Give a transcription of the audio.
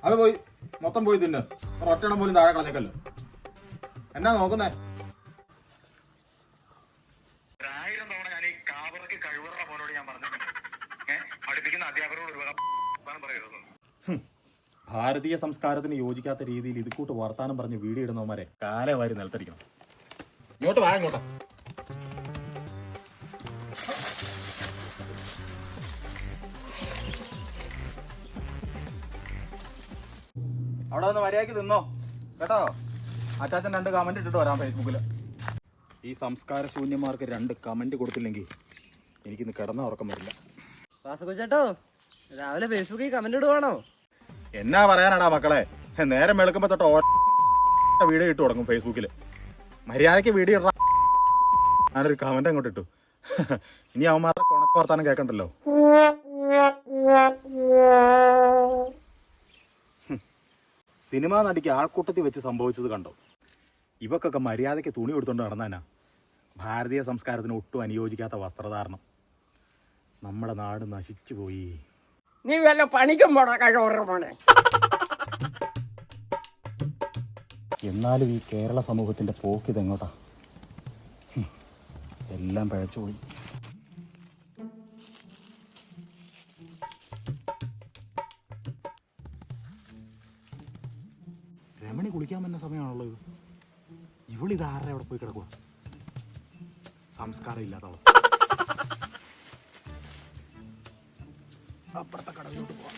അത് പോയി മൊത്തം പോയി തിന്ന്. ഒറ്റണം പോലും താഴെ കളഞ്ഞേക്കല്ലോ. എന്നാ നോക്കുന്നേ? 1000 തവണ ഞാൻ ഈ കാവർക്ക് കഴിവറ മോനോട് ഞാൻ പറഞ്ഞിട്ടുണ്ട്. പഠിപ്പിക്കുന്ന അധ്യാപകരോട് ഒരു വർത്താനം പറയരുത്. ഭാരതീയ സംസ്കാരത്തിന് യോജിക്കാത്ത രീതിയിൽ ഇത് കൂട്ട് വർത്താനം പറഞ്ഞ് വീഡിയോ ഇടുന്നവന്മാരെ കാലവാരി നിലത്തടിക്കണം. ഇങ്ങോട്ട് വാ, ഇങ്ങോട്ട്. അവിടെ ഒന്ന് മര്യാദയ്ക്ക് തിന്നോ കേട്ടോ. അച്ചാച്ചൻ 2 കമന്റ് ഇട്ടിട്ട് വരാം ഫേസ്ബുക്കിൽ. ഈ സംസ്കാര ശൂന്യന്മാർക്ക് 2 കമന്റ് കൊടുത്തില്ലെങ്കിൽ എനിക്കിന്ന് കിടന്ന ഉറക്കം വരില്ല. വാസുകൊച്ചേട്ടോ, രാവിലെ ഫേസ്ബുക്കിൽ കമന്റ് ഇടുവാണോ? എന്നാ പറയാനാടാ മക്കളെ, നേരം വെളുക്കുമ്പോ തൊട്ട് വീഡിയോ ഇട്ട് തുടങ്ങും ഫേസ്ബുക്കിൽ. മര്യാദയ്ക്ക് വീഡിയോ ഇട. ഞാനൊരു കമന്റ് അങ്ങോട്ട് ഇട്ടു. ഇനി അവന്മാരുടെ കൊണച്ച വർത്താനം കേൾക്കണ്ടല്ലോ. സിനിമാ നടിക്ക് ആൾക്കൂട്ടത്തിൽ വെച്ച് സംഭവിച്ചത് കണ്ടോ? ഇവക്കൊക്കെ മര്യാദയ്ക്ക് തുണി കൊടുത്തോണ്ട് നടന്നാനാ. ഭാരതീയ സംസ്കാരത്തിന് ഒട്ടും അനുയോജിക്കാത്ത വസ്ത്രധാരണം. നമ്മുടെ നാട് നശിച്ചു പോയി. നീ വല്ല പണിക്കും പോടാ കഴിവറ മോനെ. എന്നാലും ഈ കേരള സമൂഹത്തിന്റെ പോക്ക് ഇതെങ്ങോട്ടാ? എല്ലാം പഴച്ചുപോയി. രമണി കുളിക്കാൻ പറ്റുന്ന സമയമാണല്ലോ ഇത്. ഇവളിത് ആരുടെ അവിടെ പോയി കിടക്കുക? സംസ്കാരം ഇല്ലാത്തവൾ. അപ്പുറത്തെ കടവിലോട്ട് പോവാം.